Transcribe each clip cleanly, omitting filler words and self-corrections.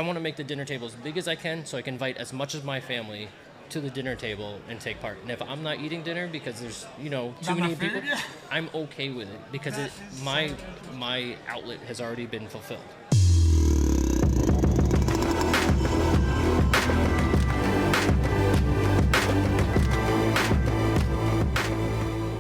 I want to make the dinner table as big as I can so I can invite as much of my family to the dinner table and take part. And if I'm not eating dinner because there's, too many people, I'm okay with it because my outlet has already been fulfilled.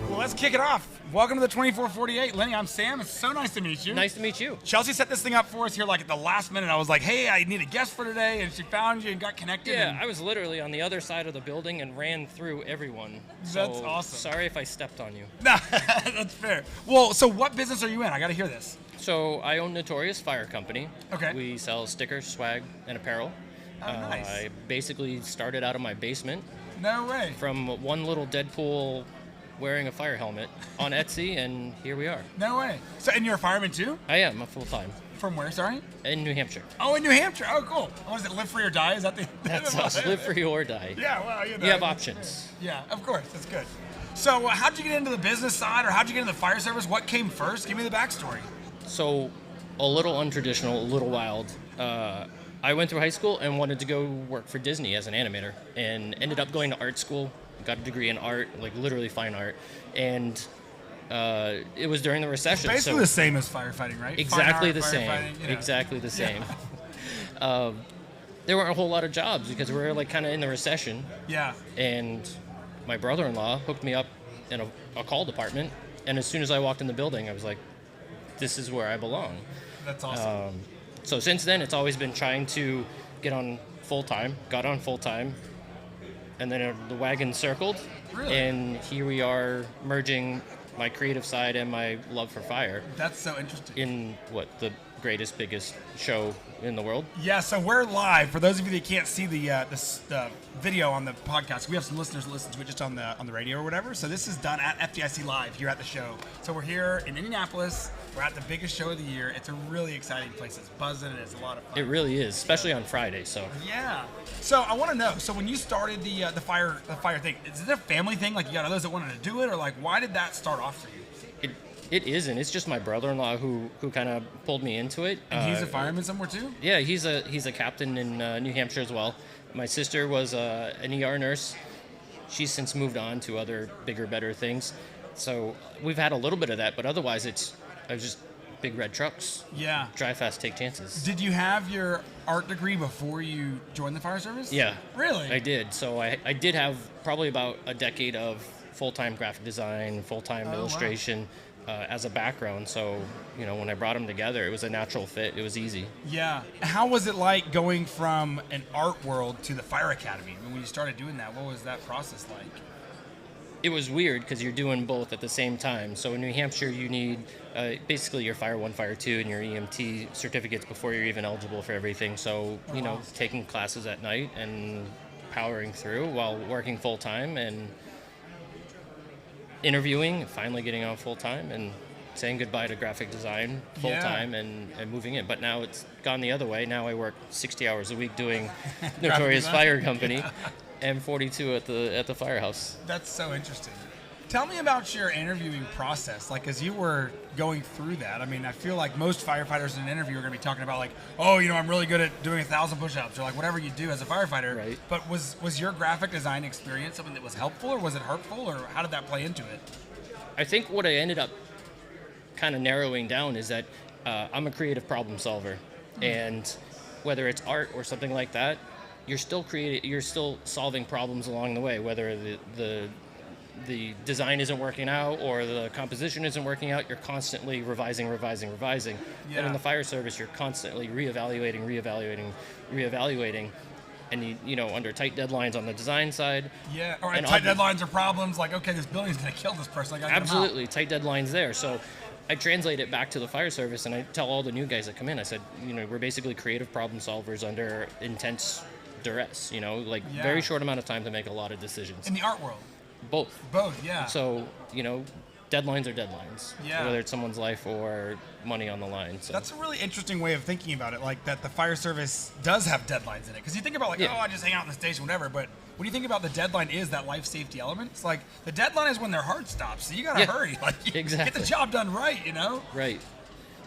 Well, let's kick it off. Welcome to the 2448. Lenny, I'm Sam. It's so nice to meet you. Nice to meet you. Chelsea set this thing up for us here like at the last minute. I was like, hey, I need a guest for today. And she found you and got connected. Yeah, I was literally on the other side of the building and ran through everyone. That's awesome. Sorry if I stepped on you. No, that's fair. Well, so what business are you in? I got to hear this. So I own Notorious Fire Company. Okay. We sell stickers, swag, and apparel. Oh, nice. I basically started out of my basement. No way. From one little Deadpool wearing a fire helmet on Etsy, and here we are. No way. So, and you're a fireman too? I am, a full-time. From where, sorry? In New Hampshire. Oh, in New Hampshire. Oh, cool. What is it, live free or die? Is that the... That's us, live free or die. Yeah, well, You have options. Yeah, of course. That's good. So, how'd you get into the business side, or how'd you get into the fire service? What came first? Give me the backstory. So, a little untraditional, a little wild. I went through high school and wanted to go work for Disney as an animator, and ended up going to art school. Got a degree in art, like literally fine art, and it was during the recession. It's basically the same as firefighting, right? Exactly the same. Exactly the same. There weren't a whole lot of jobs because we were like kind of in the recession. Yeah. And my brother-in-law hooked me up in a call department, and as soon as I walked in the building, I was like, "This is where I belong." That's awesome. So since then, it's always been trying to get on full-time. Got on full-time. And then the wagon circled, really? And here we are merging my creative side and my love for fire. That's so interesting. In the greatest, biggest show in the world? Yeah, so we're live. For those of you that can't see the video on the podcast, we have some listeners that listen to it just on the radio or whatever. So this is done at FDIC Live here at the show. So we're here in Indianapolis. We're at the biggest show of the year. It's a really exciting place. It's buzzing and it's a lot of fun. It really is, especially on Friday. So yeah. So I want to know. So when you started the fire thing, is it a family thing? Like you got others that wanted to do it, or like why did that start off for you? It isn't. It's just my brother-in-law who kind of pulled me into it. And he's a fireman somewhere too? Yeah, he's a captain in New Hampshire as well. My sister was an ER nurse. She's since moved on to other bigger, better things. So we've had a little bit of that, but otherwise I was just big red trucks. Yeah. Drive fast, take chances. Did you have your art degree before you joined the fire service? Yeah. Really? I did. So I did have probably about a decade of full-time graphic design, full-time illustration. Wow. As a background, so when I brought them together, it was a natural fit. It was easy. Yeah. How was it like going from an art world to the fire academy? I mean, when you started doing that, what was that process like? It was weird because you're doing both at the same time. So in New Hampshire, you need basically your Fire 1, Fire 2, and your EMT certificates before you're even eligible for everything. So taking classes at night and powering through while working full time and interviewing, finally getting on full-time and saying goodbye to graphic design full-time and moving in. But now it's gone the other way. Now I work 60 hours a week doing Notorious Fire Company and 42 at the Firehouse. That's so interesting. Tell me about your interviewing process, like as you were going through that. I mean, I feel like most firefighters in an interview are going to be talking about like, oh, I'm really good at doing 1,000 push-ups or like whatever you do as a firefighter. Right. But was your graphic design experience something that was helpful or was it hurtful or how did that play into it? I think what I ended up kind of narrowing down is that I'm a creative problem solver. And whether it's art or something like that, you're still solving problems along the way, whether the design isn't working out or the composition isn't working out, you're constantly revising. Yeah. And in the fire service, you're constantly reevaluating. And under tight deadlines on the design side. Yeah, or tight deadlines are problems. Like, okay, this building's going to kill this person. Absolutely, tight deadlines there. So I translate it back to the fire service, and I tell all the new guys that come in, I said, we're basically creative problem solvers under intense duress. Very short amount of time to make a lot of decisions. In the art world. Both, yeah. So, deadlines are deadlines, whether it's someone's life or money on the line. So that's a really interesting way of thinking about it, like that the fire service does have deadlines in it. Because you think about I just hang out in the station, whatever, but when you think about the deadline is that life safety element, it's like the deadline is when their heart stops, so you got to hurry. Like, exactly. Get the job done right, Right.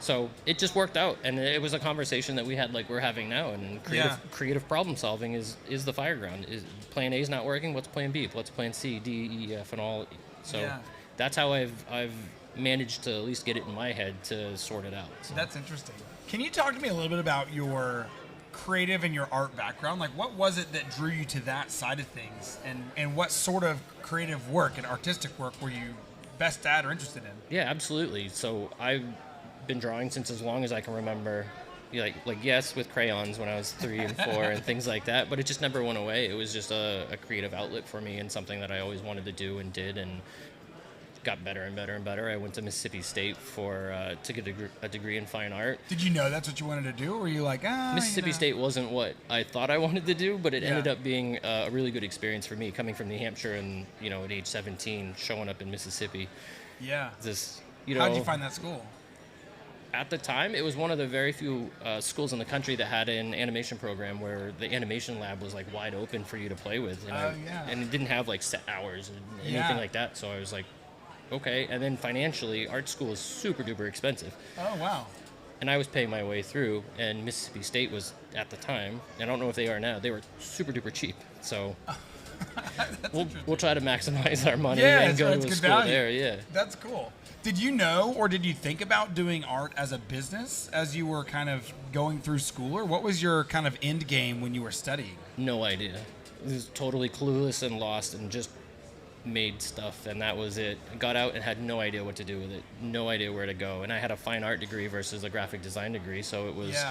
So it just worked out, and it was a conversation that we had like we're having now. And creative problem solving is the fire ground. Is plan A is not working? What's plan B? What's plan C, D, E, F, and all? So that's how I've managed to at least get it in my head to sort it out. So. That's interesting. Can you talk to me a little bit about your creative and your art background? Like, what was it that drew you to that side of things, and what sort of creative work and artistic work were you best at or interested in? Yeah, absolutely. So I've been drawing since as long as I can remember. Like yes, with crayons when I was 3 and 4 and things like that, but it just never went away. It was just a creative outlet for me and something that I always wanted to do and did, and got better and better and better. I went to Mississippi State to get a degree in fine art. Did you know that's what you wanted to do, or were you like, Mississippi State wasn't what I thought I wanted to do, but it ended up being a really good experience for me, coming from New Hampshire and at age 17, showing up in Mississippi. Yeah. How did you find that school? At the time, it was one of the very few schools in the country that had an animation program where the animation lab was like wide open for you to play with, and it didn't have like set hours and anything like that. So I was like, okay. And then financially, art school is super duper expensive. Oh wow. And I was paying my way through, and Mississippi State was at the time, and I don't know if they are now. They were super duper cheap. So we'll try to maximize our money and go to a school there. Yeah, that's cool. Did you know, or did you think about doing art as a business as you were kind of going through school, or what was your kind of end game when you were studying? No idea. I was totally clueless and lost, and just made stuff, and that was it. Got out and had no idea what to do with it, no idea where to go. And I had a fine art degree versus a graphic design degree, so it was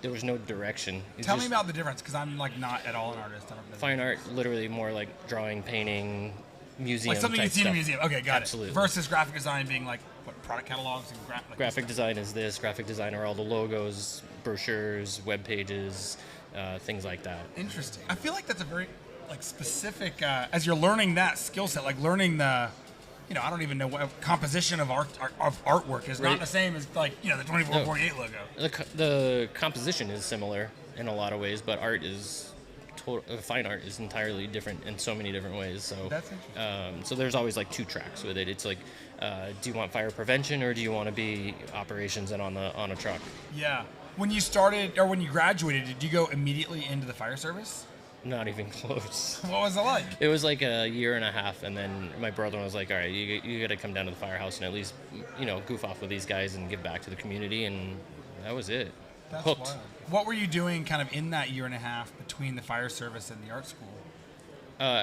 there was no direction. Tell me about the difference, because I'm like not at all an artist. Fine art, literally more like drawing, painting, museum like something you see in a museum. Okay, got Absolutely. it. Versus graphic design being like what, product catalogs and graphic design is this. Graphic design are all the logos, brochures, web pages, things like that. Interesting. I feel like that's a very like specific as you're learning that skill set, like learning the I don't even know what composition of artwork is not the same as like the 2448 logo. The composition is similar in a lot of ways, but art is fine art is entirely different in so many different ways. So that's interesting. So there's always like 2 tracks with it. It's like, do you want fire prevention, or do you want to be operations and on a truck? Yeah. When you started, or when you graduated, did you go immediately into the fire service? Not even close. What was it like? It was like a year and a half, and then my brother was like, all right, you got to come down to the Firehouse and at least goof off with these guys and give back to the community, and that was it. That's Hooked. Wild. What were you doing kind of in that year and a half between the fire service and the art school? I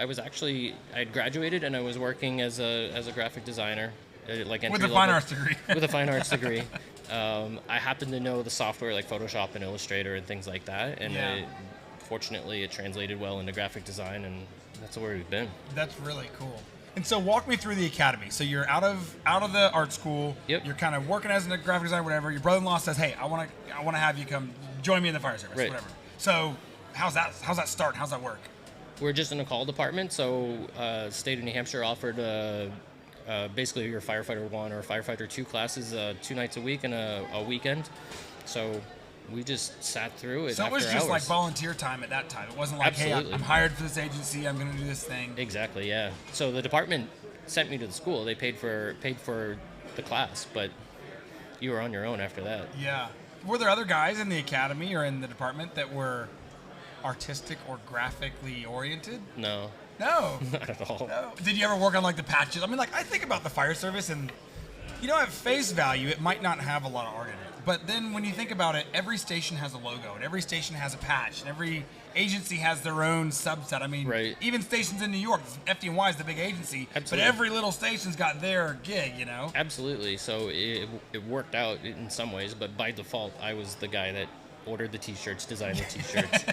had graduated, and I was working as a graphic designer, like with a fine arts degree. With a fine arts degree. I happened to know the software like Photoshop and Illustrator and things like that, and fortunately it translated well into graphic design, and that's where we've been. That's really cool. And so walk me through the academy. So you're out of the art school. Yep. You're kind of working as a graphic designer, whatever. Your brother-in-law says, "Hey, I want to have you come join me in the fire service, right. whatever." So how's that start? How's that work? We're just in a call department. So state of New Hampshire offered basically your Firefighter 1 or Firefighter 2 classes 2 nights a week and a weekend. So we just sat through it. So it was just like volunteer time at that time. It wasn't like, Absolutely. Hey, I'm hired for this agency. I'm going to do this thing. Exactly. Yeah. So the department sent me to the school. They paid for the class, but you were on your own after that. Yeah. Were there other guys in the academy or in the department that were artistic or graphically oriented? No. No. Not at all. No. Did you ever work on like the patches? I mean, like I think about the fire service, and at face value, it might not have a lot of art in it. But then when you think about it, every station has a logo, and every station has a patch, and every agency has their own subset. I mean, right. Even stations in New York, FDNY is the big agency, Absolutely. But every little station's got their gig, Absolutely. So it worked out in some ways, but by default, I was the guy that ordered the T-shirts, designed the T-shirts,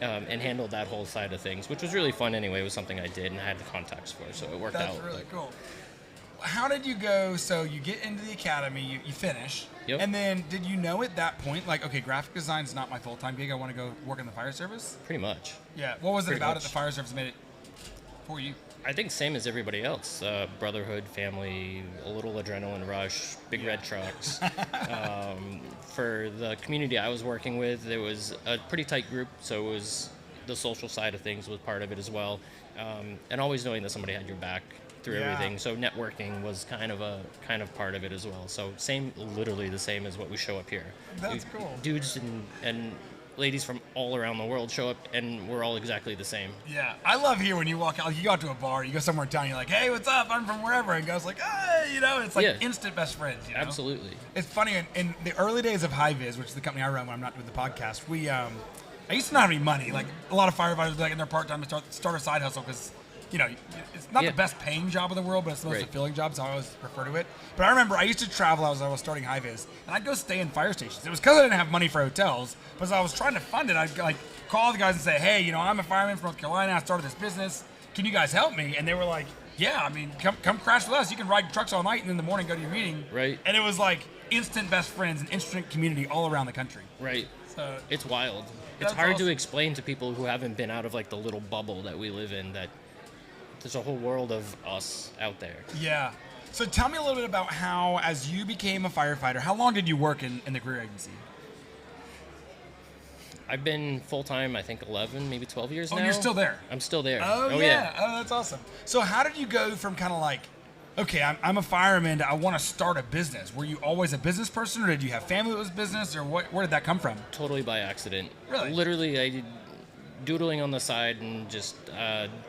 and handled that whole side of things, which was really fun anyway. It was something I did and I had the contacts for, so it worked out. That's really cool. How did you go? So you get into the academy, you finish, yep. And then did you know at that point, like, okay, graphic design is not my full-time gig, I want to go work in the fire service? Pretty much. Yeah. What was it about it the fire service made it for you? I think same as everybody else. Brotherhood, family, a little adrenaline rush, big red trucks. For the community I was working with, it was a pretty tight group, so it was the social side of things was part of it as well. And always knowing that somebody had your back through Yeah. everything. So networking was kind of part of it as well. So literally the same as what we show up here. That's cool. Dudes and ladies from all around the world show up, and we're all exactly the same. Yeah, I love here when you walk out. Like, you go out to a bar, you go somewhere in town, you're like, "Hey, what's up? I'm from wherever," and goes like, "Hey," it's like instant best friends. Absolutely. It's funny in the early days of High Vis, which is the company I run when I'm not doing the podcast. I used to not have any money. Like a lot of firefighters, like in their part time, to start a side hustle because. It's not the best paying job in the world, but it's the most fulfilling job, so I always refer to it. But I remember I used to travel as I was starting High Vis, and I'd go stay in fire stations. It was because I didn't have money for hotels, but as I was trying to fund it, I'd like call the guys and say, "Hey, I'm a fireman from North Carolina. I started this business. Can you guys help me?" And they were like, "Yeah, I mean, come crash with us. You can ride trucks all night, and in the morning go to your meeting." Right. And it was like instant best friends and instant community all around the country. Right. So it's wild. It's hard to explain to people who haven't been out of like the little bubble that we live in that. There's a whole world of us out there. Yeah. So tell me a little bit about how, as you became a firefighter, how long did you work in the career agency? I've been full-time, I think 11, maybe 12 years now. Oh, you're still there? I'm still there. Oh, yeah. Oh, that's awesome. So how did you go from kind of like, okay, I'm a fireman, to I want to start a business? Were you always a business person, or did you have family that was business, or where did that come from? Totally by accident. Really? Literally, I did doodling on the side and just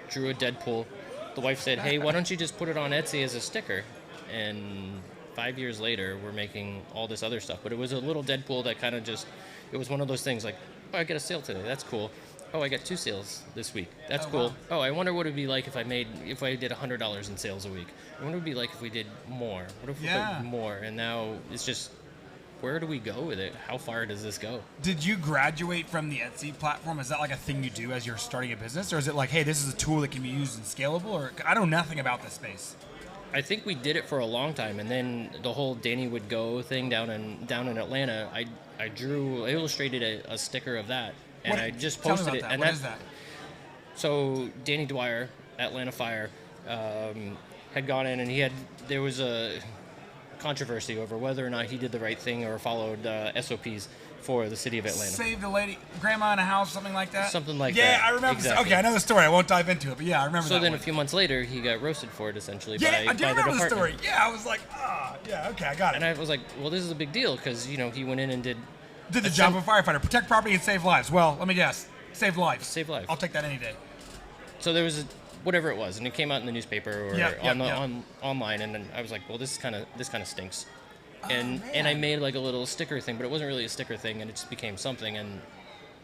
drew a Deadpool. The wife said, "Hey, why don't you just put it on Etsy as a sticker?" And 5 years later, we're making all this other stuff. But it was a little Deadpool that kind of it was one of those things like, "Oh, I get a sale today. That's cool. Oh, I got 2 sales this week. That's cool. Wow. Oh, I wonder what it'd be like if I did $100 in sales a week. I wonder what it'd be like if we did more. What if we did more?" And now it's just, where do we go with it? How far does this go? Did you graduate from the Etsy platform? Is that like a thing you do as you're starting a business? Or is it like, hey, this is a tool that can be used and scalable? Or I know nothing about this space. I think we did it for a long time, and then the whole Danny Would Go thing down in Atlanta, I illustrated a sticker of that, and I just posted it. That. And what is that? So Danny Dwyer, Atlanta Fire, had gone in, and there was a controversy over whether or not he did the right thing or followed SOPs for the city of Atlanta. Saved a lady, grandma in a house, something like that? Something like that. Yeah, I remember. Exactly. Okay, I know the story. I won't dive into it, but yeah, I remember that. So then one. a few months later, he got roasted for it, essentially, I do by the remember department. the story. Yeah, I was like, okay, I got it. And I was like, well, this is a big deal, because, he went in and did the job of a firefighter. Protect property and save lives. Well, let me guess. Save lives. Save lives. I'll take that any day. So there was whatever it was, and it came out in the newspaper or online, and then I was like, well, this kind of stinks. And I made like a little sticker thing, but it wasn't really a sticker thing, and it just became something, and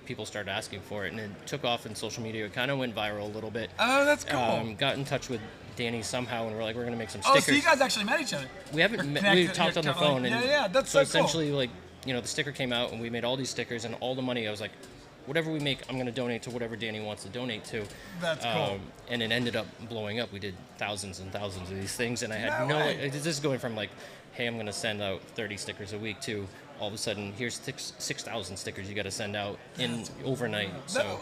people started asking for it, and it took off in social media. It kind of went viral a little bit. Oh, that's cool. Got in touch with Danny somehow, and we're like, we're gonna make some stickers. Oh, so you guys actually met each other? We haven't met. We talked on the phone, and that's so so essentially, cool. like, the sticker came out, and we made all these stickers, and all the money, I was like, whatever we make, I'm going to donate to whatever Danny wants to donate to. That's cool. And it ended up blowing up. We did thousands and thousands of these things, and I had this is going from like, hey, I'm going to send out 30 stickers a week to all of a sudden, here's 6,000 stickers you got to send out overnight. So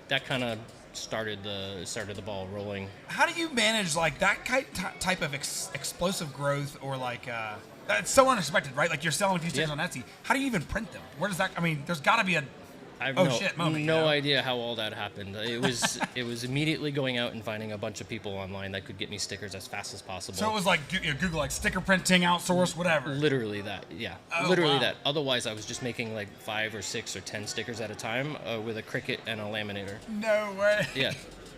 that kind of started the ball rolling. How do you manage like that type of explosive growth, or like it's so unexpected, right? Like you're selling a few stickers on Etsy. How do you even print them? Where does that? I mean, there's got to be a I have moment. No idea how all that happened. It was immediately going out and finding a bunch of people online that could get me stickers as fast as possible. So it was like Google like sticker printing, outsource, whatever. Literally that, yeah. Literally that. Otherwise, I was just making like 5 or 6 or 10 stickers at a time with a Cricut and a laminator. No way. Yeah,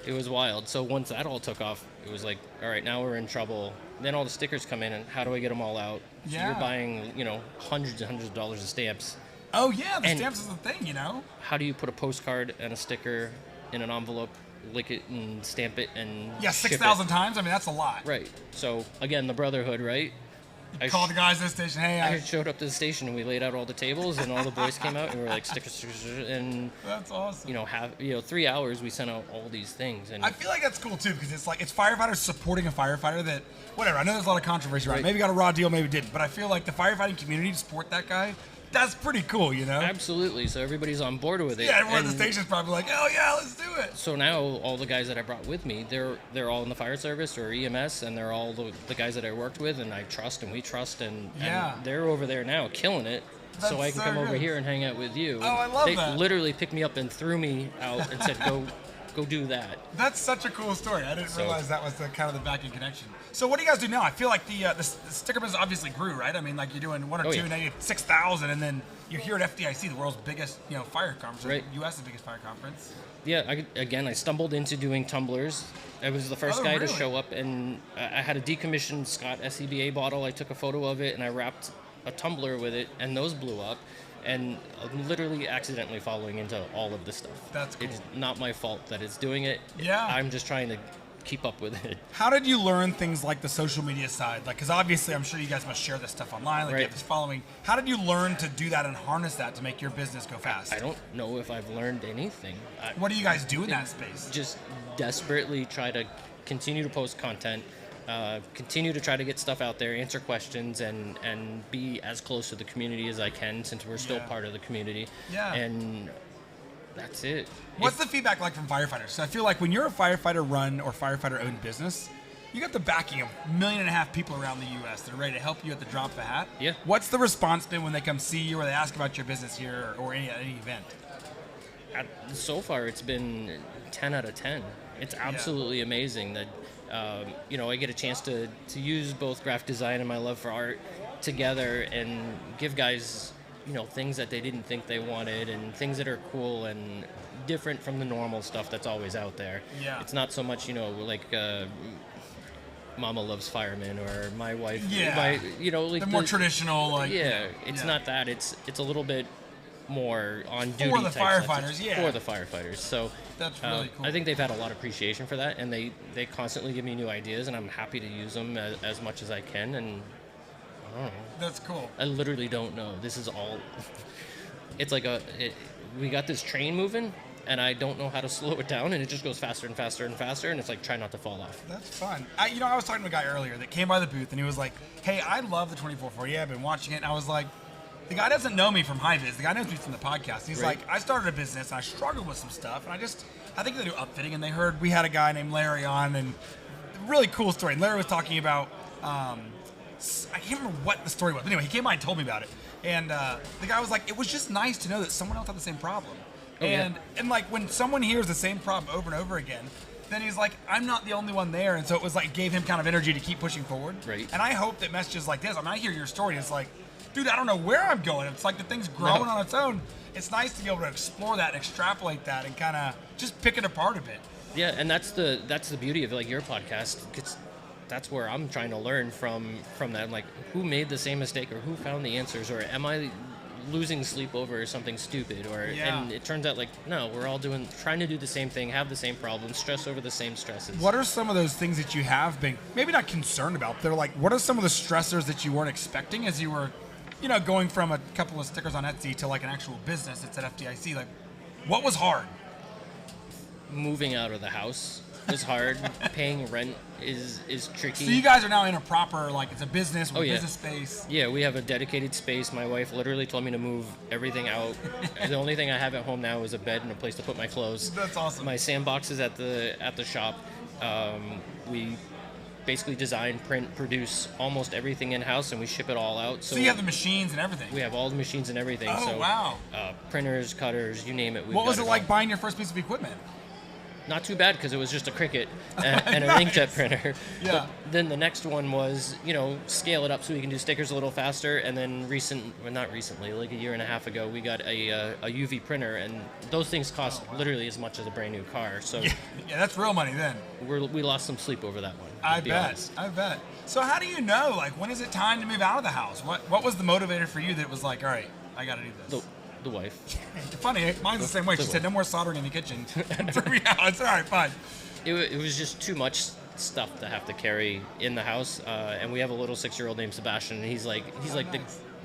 it was wild. So once that all took off, it was like, all right, now we're in trouble. Then all the stickers come in, and how do I get them all out? So you're buying, hundreds and hundreds of dollars of stamps. Oh yeah, the stamps is the thing, How do you put a postcard and a sticker in an envelope, lick it and stamp it and 6,000 times? I mean, that's a lot. Right. So again, the Brotherhood, right? I called the guys at the station. Hey, I showed up to the station, and we laid out all the tables, and all the boys came out, and we were like stickers, and that's awesome. 3 hours we sent out all these things, and I feel like that's cool too, because it's like it's firefighters supporting a firefighter that whatever. I know there's a lot of controversy around. Right. Maybe got a raw deal, maybe didn't, but I feel like the firefighting community to support that guy. That's pretty cool, Absolutely. So everybody's on board with it. Yeah, everyone at the station's probably like, oh yeah, let's do it. So now all the guys that I brought with me, they're all in the fire service or EMS, and they're all the guys that I worked with, and I trust and we trust, and they're over there now killing it. So I can come over here and hang out with you. Oh, I love that. They literally picked me up and threw me out and said, go do that. That's such a cool story. I didn't realize that was the kind of the back end connection. So what do you guys do now? I feel like the sticker business obviously grew, right? I mean, like you're doing one or two, and now you have 6,000, and then you're here at FDIC, the world's biggest, fire conference, right? U.S.'s biggest fire conference. Yeah, I stumbled into doing tumblers. I was the first guy to show up, and I had a decommissioned Scott SCBA bottle. I took a photo of it, and I wrapped a tumbler with it, and those blew up. And I'm literally accidentally following into all of this stuff. That's cool. It's not my fault that it's doing it. Yeah. I'm just trying to keep up with it. How did you learn things like the social media side? Like, because obviously I'm sure you guys must share this stuff online, like you have this following. How did you learn to do that and harness that to make your business go fast? I don't know if I've learned anything. What do you guys do in that space? Just desperately try to continue to post content, continue to try to get stuff out there, answer questions, and be as close to the community as I can, since we're still part of the community. Yeah. And that's it. What's the feedback like from firefighters? So I feel like when you're a firefighter-run or firefighter-owned business, you got the backing of 1.5 million people around the U.S. that are ready to help you at the drop of a hat. Yeah. What's the response been when they come see you or they ask about your business here or any event? So far, it's been 10 out of 10. It's absolutely amazing that I get a chance to use both graphic design and my love for art together and give guys things that they didn't think they wanted, and things that are cool and different from the normal stuff that's always out there. Yeah. It's not so much like Mama Loves Firemen or my wife. Yeah. Like the more traditional, like. Yeah, it's not that. It's a little bit more on duty for the type firefighters. Stuff. For the firefighters. So that's really cool. I think they've had a lot of appreciation for that, and they constantly give me new ideas, and I'm happy to use them as much as I can. And I don't know. That's cool. I literally don't know. This is all. It's like we got this train moving, and I don't know how to slow it down, and it just goes faster and faster and faster, and it's like try not to fall off. That's fun. I was talking to a guy earlier that came by the booth, and he was like, "Hey, I love the 2440. I've been watching it," and I was like, the guy doesn't know me from High-Vis. The guy knows me from the podcast. He's like, I started a business, and I struggled with some stuff, and I think they do upfitting, and they heard we had a guy named Larry on, and really cool story. And Larry was talking about, I can't remember what the story was, but anyway, he came by and told me about it. And the guy was like, it was just nice to know that someone else had the same problem. And like when someone hears the same problem over and over again, then he's like, I'm not the only one there. And so it was like, gave him kind of energy to keep pushing forward. Right. And I hope that messages like this, I hear your story, it's like, dude, I don't know where I'm going. It's like the thing's growing on its own. It's nice to be able to explore that and extrapolate that and kind of just pick it apart a bit. Yeah, and that's the beauty of like your podcast. That's where I'm trying to learn from that. I'm like, who made the same mistake, or who found the answers, or am I losing sleep over something stupid? And it turns out like, no, we're all trying to do the same thing, have the same problems, stress over the same stresses. What are some of those things that you have been maybe not concerned about? They're like, what are some of the stressors that you weren't expecting as you were going from a couple of stickers on Etsy to like an actual business that's at FDIC? Like, what was hard? Moving out of the house is hard. Paying rent is tricky. So you guys are now in a proper, like, it's a business with business space. Yeah, we have a dedicated space. My wife literally told me to move everything out. The only thing I have at home now is a bed and a place to put my clothes. That's awesome. My sandbox is at the shop. We basically design, print, produce almost everything in-house, and we ship it all out. So you have the machines and everything? We have all the machines and everything. Oh, wow. Printers, cutters, you name it. What was it like buying your first piece of equipment? Not too bad, because it was just a Cricut and an inkjet printer. Yeah. But then the next one was, scale it up so we can do stickers a little faster. And then not recently, like a year and a half ago, we got a UV printer, and those things cost literally as much as a brand new car. So yeah, that's real money then. We lost some sleep over that one. I bet. So how do you know, like, when is it time to move out of the house? What was the motivator for you that was like, all right, I got to do this? The wife. Funny, mine's the same way. She said, no more soldering in the kitchen. Threw me out. It's all right, fine. It was just too much stuff to have to carry in the house, and we have a little 6-year-old named Sebastian, and he's like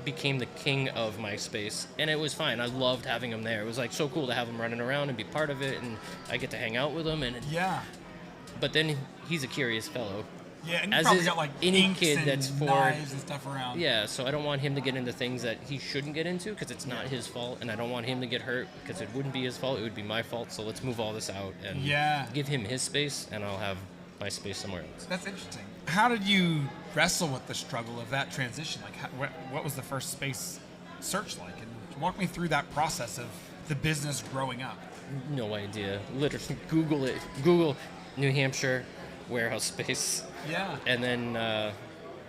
became the king of my space, and it was fine. I loved having him there. It was like so cool to have him running around and be part of it, and I get to hang out with him. But then he's a curious fellow. Yeah, and you probably got like any kid and that's knives and stuff around. Yeah, so I don't want him to get into things that he shouldn't get into, because it's not his fault, and I don't want him to get hurt because it wouldn't be his fault. It would be my fault. So let's move all this out and give him his space, and I'll have my space somewhere else. That's interesting. How did you wrestle with the struggle of that transition? Like, what was the first space search like? And walk me through that process of the business growing up. No idea. Literally, Google it. Google New Hampshire warehouse space, Yeah. and then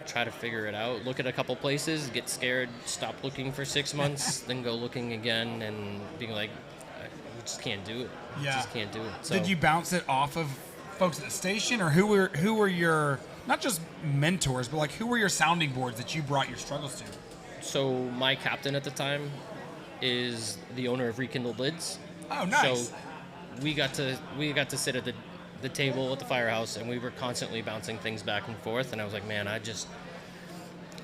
try to figure it out. Look at a couple places, get scared, stop looking for 6 months, then go looking again, and being like, we just can't do it. Yeah. Just can't do it. So, Did you bounce it off of folks at the station, or who were your, not just mentors, but like who were your sounding boards that you brought your struggles to? So my captain at the time is the owner of Rekindled Lids. Oh, nice. So we got to sit at the table at the Firehouse, and we were constantly bouncing things back and forth. And I was like, man,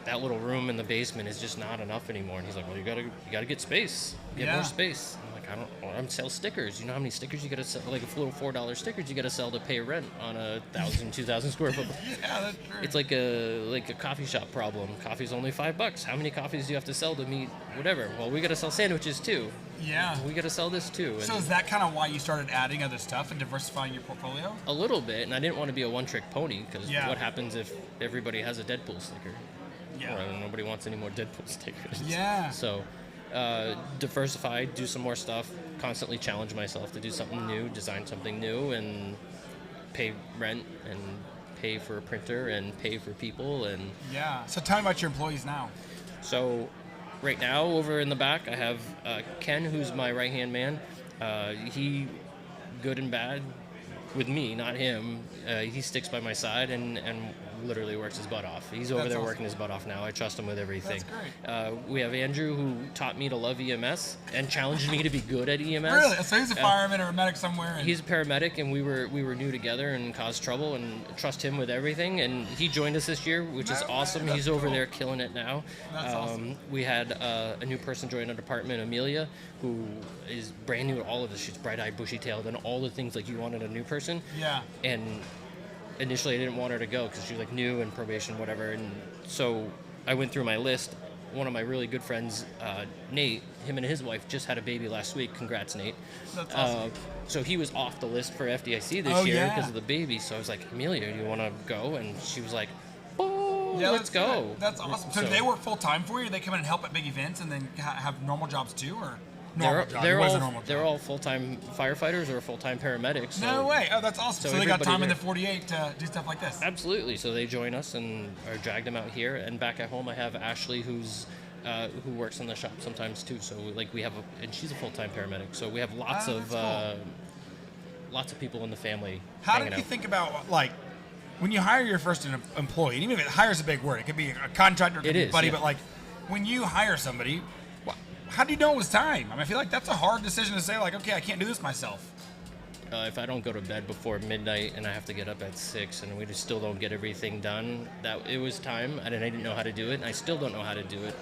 that little room in the basement is just not enough anymore. And he's like, well, you gotta get space, get more space. I'm like, I'm sell stickers. You know how many stickers you gotta sell? Like a little $4 stickers you gotta sell to pay rent on a 1,000, 2,000 square foot. Yeah, that's true. It's like a coffee shop problem. Coffee's only $5. How many coffees do you have to sell to meet whatever? Well, we gotta sell sandwiches too. Yeah. We gotta sell this too. So is that kind of why you started adding other stuff and diversifying your portfolio? A little bit, and I didn't want to be a one-trick pony, because Yeah. what happens if everybody has a Deadpool sticker? Yeah. Well, nobody wants any more Deadpool stickers. Yeah. So, diversify, do some more stuff, constantly challenge myself to do something new, design something new, and pay rent, and pay for a printer, and pay for people, and Yeah. So tell me about your employees now. so right now over in the back I have Ken, who's my right-hand man. He, good and bad, with me, not him. He sticks by my side and literally works his butt off. He's over That's there awesome. working his butt off now. I trust him with everything. That's We have Andrew, who taught me to love EMS and challenged me to be good at EMS. Really? So he's a fireman or a medic somewhere? And He's a paramedic, and we were new together and caused trouble, and trust him with everything. And he joined us this year, which is No, awesome. that's He's over cool. there killing it now. That's awesome. We had a new person join our department, Amelia, who is brand new at all of this. She's bright-eyed, bushy-tailed, and all the things like you want in a new person. Yeah. And initially I didn't want her to go because she was like new and probation, whatever. And so I went through my list. One of my really good friends, Nate, him and his wife just had a baby last week. Congrats, Nate. That's awesome. So he was off the list for FDIC this Oh, year yeah. because of the baby. So I was like, Amelia, do you want to go? And she was like, oh, Yeah, let's go. good. That's awesome. So do they work full time for you? They come in and help at big events and then have normal jobs too, or normal job? What is a normal job? They're all full-time firefighters or full-time paramedics. So No way. Oh, that's awesome. so So they got everybody time in the there- 48 to do stuff like this. Absolutely. So they join us and are dragged them out here. And back at home, I have Ashley, who works in the shop sometimes too. So like and she's a full-time paramedic. So we have lots Oh, of that's lots of people in the family. How hanging did you out. think about, like, when you hire your first employee, and even if hire's a big word, it could be a contractor, it could It be a is, buddy, yeah. but like, when you hire somebody, how do you know it was time? I mean, I feel like that's a hard decision to say, like, okay, I can't do this myself. If I don't go to bed before midnight and I have to get up at 6 and we just still don't get everything done, that it was time, and I didn't know how to do it, and I still don't know how to do it.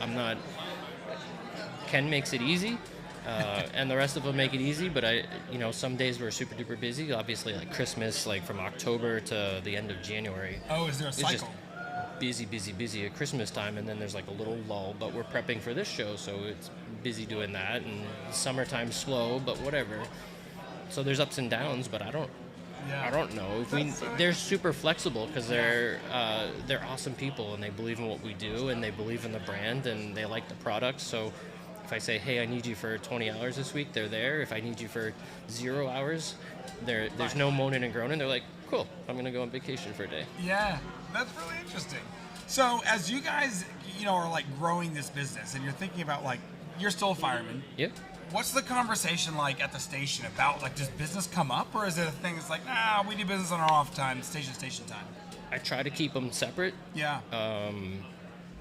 Ken makes it easy, and the rest of them make it easy, but some days we're super duper busy. Obviously, like Christmas, like from October to the end of January. Oh, is there a It's just cycle? busy at Christmas time, and then there's like a little lull, but we're prepping for this show, so it's busy doing that, and summertime slow, but whatever. So there's ups and downs, but I don't know. They're super flexible because they're awesome people, and they believe in what we do, and they believe in the brand, and they like the product. So if I say, hey, I need you for 20 hours this week, they're there. If I need you for 0 hours, there's no moaning and groaning. They're like, cool, I'm gonna go on vacation for a day. Yeah, that's really interesting. So as you guys, are like growing this business, and you're thinking about, like, you're still a fireman. Yep. What's the conversation like at the station about, like, does business come up, or is it a thing that's like, nah, we do business on our off time, station time? I try to keep them separate. Yeah.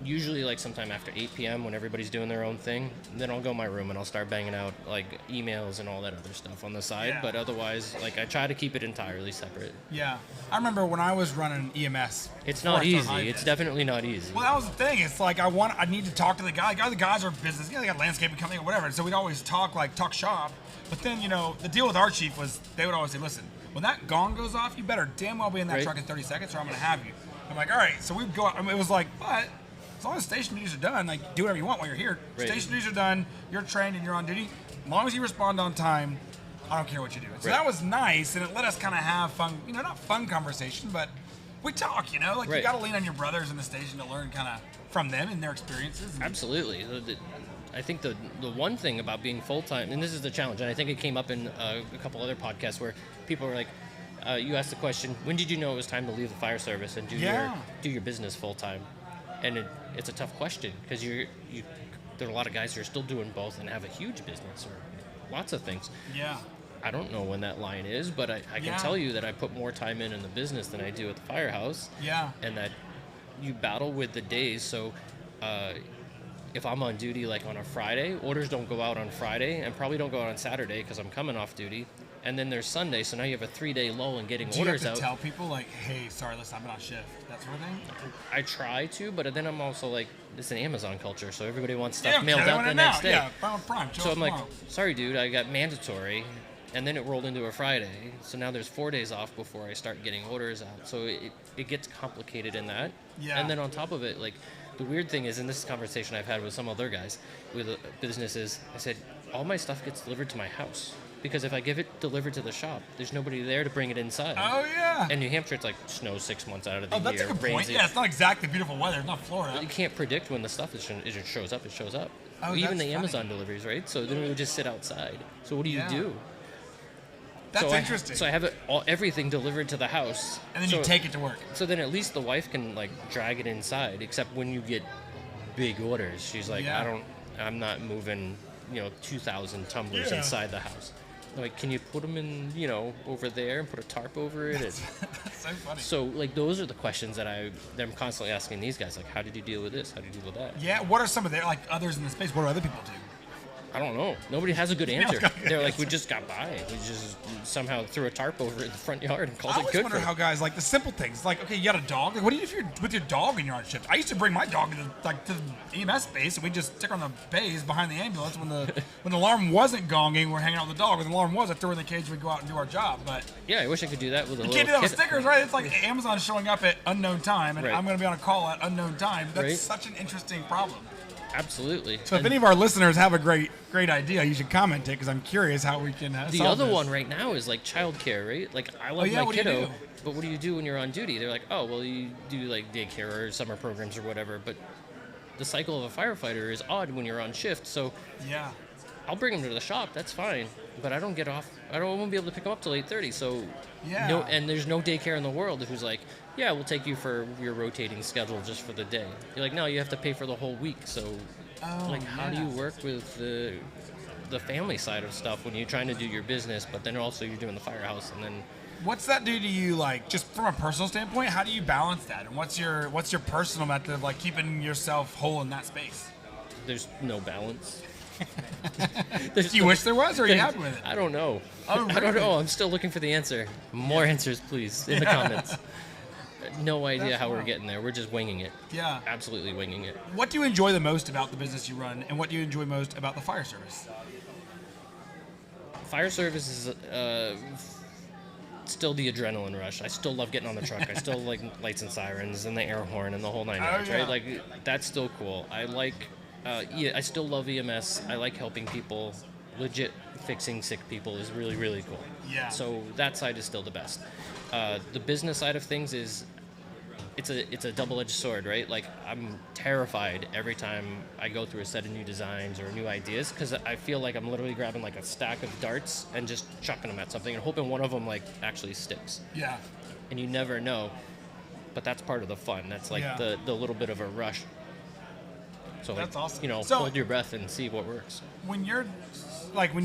Usually like sometime after 8 p.m. when everybody's doing their own thing, then I'll go in my room and I'll start banging out like emails and all that other stuff on the side. Yeah. But otherwise, like, I try to keep it entirely separate. Yeah. I remember when I was running EMS. It's before not I started easy. high It's vis. definitely not easy. Well, that was the thing. It's like I need to talk to the guy. The guys are business. They got landscaping company or whatever. And so we'd always talk shop. But then, the deal with our chief was they would always say, listen, when that gong goes off, you better damn well be in that Right. truck in 30 seconds or I'm going to have you. I'm like, all right. So we'd go out. I mean, it was like, but as long as station duties are done, like, do whatever you want while you're here. Right. Station duties are done. You're trained and you're on duty. As long as you respond on time, I don't care what you do. So Right. that was nice, and it let us kind of have fun, not fun conversation, but we talk, like you Right. got to lean on your brothers in the station to learn kind of from them and their experiences. And Absolutely. I think the one thing about being full-time, and this is the challenge, and I think it came up in a couple other podcasts where people were like, you asked the question, when did you know it was time to leave the fire service and do your business full-time? And it's a tough question because there are a lot of guys who are still doing both and have a huge business or lots of things. Yeah. I don't know when that line is, but I can tell you that I put more time in the business than I do at the firehouse. Yeah. And that you battle with the days. So if I'm on duty like on a Friday, orders don't go out on Friday and probably don't go out on Saturday because I'm coming off duty. And then there's Sunday, so now you have a 3-day lull in getting orders out. Do you have to tell people, like, hey, sorry, listen, I'm on shift, that sort of thing? I try to, but then I'm also like, it's an Amazon culture, so everybody wants stuff mailed out the next day. Yeah, Prime. So I'm like, sorry, dude, I got mandatory, and then it rolled into a Friday. So now there's 4 days off before I start getting orders out. So it gets complicated in that. Yeah. And then on top of it, like, the weird thing is, in this conversation I've had with some other guys with businesses, I said, all my stuff gets delivered to my house. Because if I give it delivered to the shop, there's nobody there to bring it inside. Oh, yeah. And New Hampshire, it's like snow 6 months out of the year. Oh, that's a good point. Yeah, it's not exactly beautiful weather. It's not Florida. You can't predict when the stuff it shows up. It shows up. Oh, even that's the funny. Amazon deliveries, right? So then we would just sit outside. So what do you do? That's interesting. So I have everything delivered to the house. And then you take it to work. So then at least the wife can like drag it inside, except when you get big orders. She's like, I'm not moving, 2,000 tumblers inside the house. Like, can you put them in, over there and put a tarp over it? That's so funny. So, like, those are the questions that I'm constantly asking these guys. Like, how did you deal with this? How did you deal with that? Yeah, what are some of their, like, others in the space? What do other people do? I don't know. Nobody has a good answer. They're like, we just got by. We just somehow threw a tarp over it in the front yard and called it good. I always wonder how guys, like, the simple things. Like, okay, you got a dog. Like, what do you do if you're with your dog when you're on shift? I used to bring my dog to the EMS space, and we just stick her on the bays behind the ambulance when the alarm wasn't gonging. We're hanging out with the dog. When the alarm was, I threw her in the cage and we go out and do our job. But yeah, I wish I could do that with a little. You can't do that with stickers, right? It's like Amazon showing up at unknown time, and I'm going to be on a call at unknown time. That's such an interesting problem. Absolutely. So if any of our listeners have a great idea, you should comment it because I'm curious how we can the solve other this. one right now is like childcare, right? Like I love my kiddo, but what do you do when you're on duty? They're like, oh, well, you do like daycare or summer programs or whatever. But the cycle of a firefighter is odd when you're on shift. So yeah, I'll bring them to the shop. That's fine. But I don't get off. I won't be able to pick them up till 8:30. So and there's no daycare in the world who's like, yeah, we'll take you for your rotating schedule just for the day. You're like, no, you have to pay for the whole week. So, how do you work with the family side of stuff when you're trying to do your business, but then also you're doing the firehouse, and then what's that do to you? Like, just from a personal standpoint, how do you balance that? And what's your personal method of like keeping yourself whole in that space? There's no balance. Do you wish there was, or are you happy with it? I don't know. Oh, really? I don't know. I'm still looking for the answer. More answers, please, in the comments. No idea how we're getting there. We're just winging it. Yeah. Absolutely winging it. What do you enjoy the most about the business you run, and what do you enjoy most about the fire service? Fire service is still the adrenaline rush. I still love getting on the truck. I still like lights and sirens and the air horn and the whole nine yards, right? Like, that's still cool. I like, I still love EMS. I like helping people. Legit fixing sick people is really, really cool. Yeah. So that side is still the best. The business side of things is, it's a double-edged sword, right? Like, I'm terrified every time I go through a set of new designs or new ideas, because I feel like I'm literally grabbing like a stack of darts and just chucking them at something and hoping one of them like actually sticks. Yeah. And you never know, but that's part of the fun. That's like the little bit of a rush. So that's awesome. Hold your breath and see what works. When you're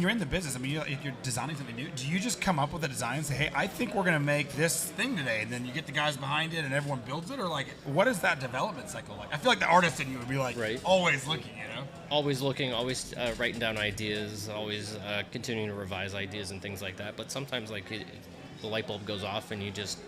in the business, I mean, if you're designing something new, do you just come up with a design and say, hey, I think we're going to make this thing today, and then you get the guys behind it and everyone builds it? Or, like, what is that development cycle like? I feel like the artist in you would be, like, always looking, Always looking, always writing down ideas, always continuing to revise ideas and things like that. But sometimes, like, the light bulb goes off and you just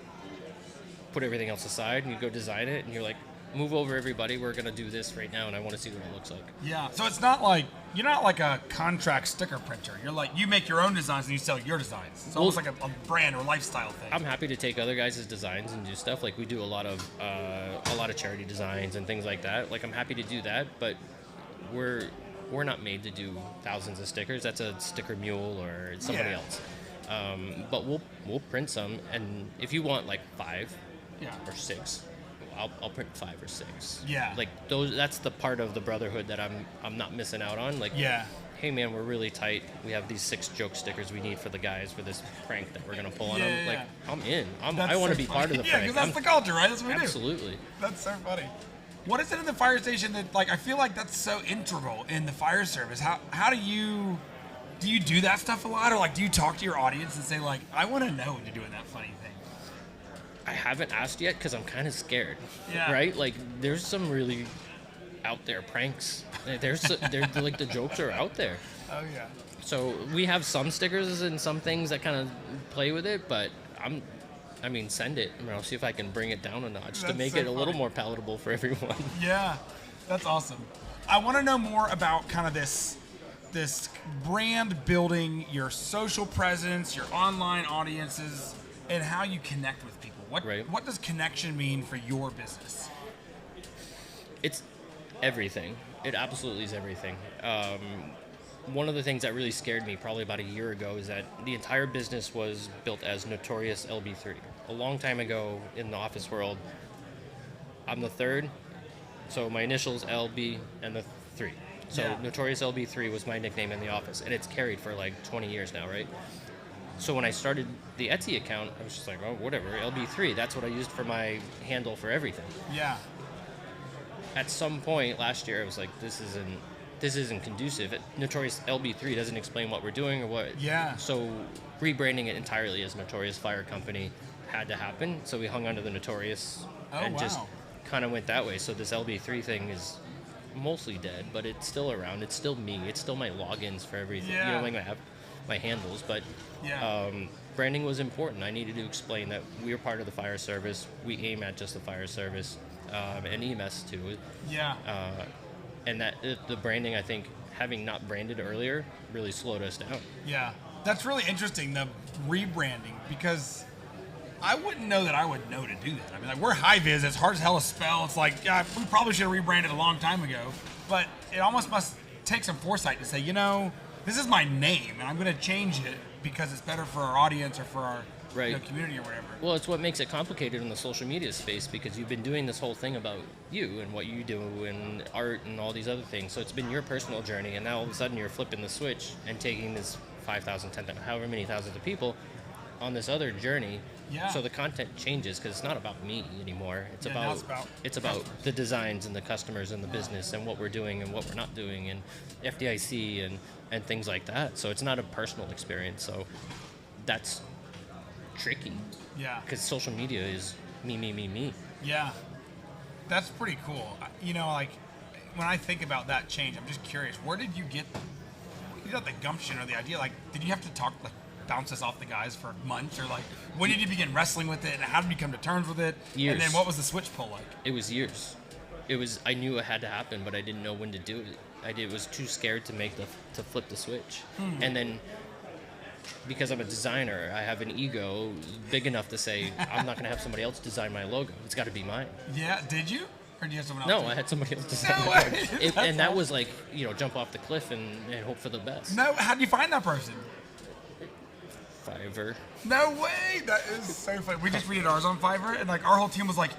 put everything else aside and you go design it, and you're like, move over, everybody, we're going to do this right now, and I want to see what it looks like. Yeah, so it's not like, you're not like a contract sticker printer. You're like, you make your own designs and you sell your designs. It's almost like a brand or lifestyle thing. I'm happy to take other guys' designs and do stuff. Like, we do a lot of charity designs and things like that. Like, I'm happy to do that, but we're not made to do thousands of stickers. That's a sticker mule or somebody else. But we'll print some, and if you want like 5 or 6, I'll print 5 or 6. Yeah. Like those, that's the part of the Brotherhood that I'm not missing out on. Like, Yeah. hey man, we're really tight. We have these 6 joke stickers we need for the guys for this prank that we're gonna pull on Yeah, them. yeah, Like, yeah. I'm in. That's I want to so be funny. part of the Yeah, prank. because that's the culture, right? That's what we do. Absolutely. That's so funny. What is it in the fire station that, like, I feel like that's so integral in the fire service? How do you do that stuff a lot, or like do you talk to your audience and say like, I want to know when you're doing that funny thing? I haven't asked yet because I'm kind of scared. Yeah. Right? Like, there's some really out there pranks. They're like the jokes are out there. Oh yeah. So we have some stickers and some things that kind of play with it, but send it. I'll see if I can bring it down a notch to That's make so it a little funny. more palatable for everyone. Yeah, that's awesome. I want to know more about kind of this brand building, your social presence, your online audiences, and how you connect with people. What does connection mean for your business? It's everything. It absolutely is everything. One of the things that really scared me probably about a year ago is that the entire business was built as Notorious LB3. A long time ago in the office world, I'm the 3rd, so my initials LB and the 3. So Yeah. Notorious LB3 was my nickname in the office, and it's carried for like 20 years now, right? So when I started the Etsy account, I was just like, oh, whatever, LB3, that's what I used for my handle for everything. Yeah. At some point last year, I was like, this isn't conducive. Notorious LB3 doesn't explain what we're doing or what. Yeah. So rebranding it entirely as Notorious Fire Company had to happen. So we hung onto the Notorious and just kind of went that way. So this LB3 thing is mostly dead, but it's still around. It's still me. It's still my logins for everything. Yeah. Like I have my handles, but Yeah. branding was important. I needed to explain that we're part of the fire service. We aim at just the fire service, and EMS too. Yeah. And that the branding, I think, having not branded earlier, really slowed us down. Yeah. That's really interesting, the rebranding, because I wouldn't know that I would know to do that. I mean, like, we're high vis. It's hard as hell to spell. It's like, yeah, we probably should have rebranded a long time ago. But it almost must take some foresight to say, this is my name, and I'm going to change it because it's better for our audience or for our community or whatever. Well, it's what makes it complicated in the social media space, because you've been doing this whole thing about you and what you do and art and all these other things. So it's been your personal journey, and now all of a sudden you're flipping the switch and taking this 5,000, 10,000, however many thousands of people on this other journey. Yeah. So the content changes because it's not about me anymore. It's now about it's about the designs and the customers and the business and what we're doing and what we're not doing and FDIC and things like that. So it's not a personal experience. So that's tricky. Yeah. Because social media is me. Yeah. That's pretty cool. Like, when I think about that change, I'm just curious, where did you get the gumption or the idea? Like, did you have to bounce this off the guys for months, or like, when did you begin wrestling with it, and how did you come to terms with it? Years. And then what was the switch pull like? It was years. I knew it had to happen, but I didn't know when to do it. Was too scared to flip the switch. And then, because I'm a designer, I have an ego big enough to say, I'm not going to have somebody else design my logo. It's got to be mine. Yeah, did you? Or did you have someone else? No, I had somebody else design No my way. logo. And that was like, jump off the cliff and hope for the best. No, how did you find that person? Fiverr. No way! That is so funny. We just redid ours on Fiverr, and like our whole team was like,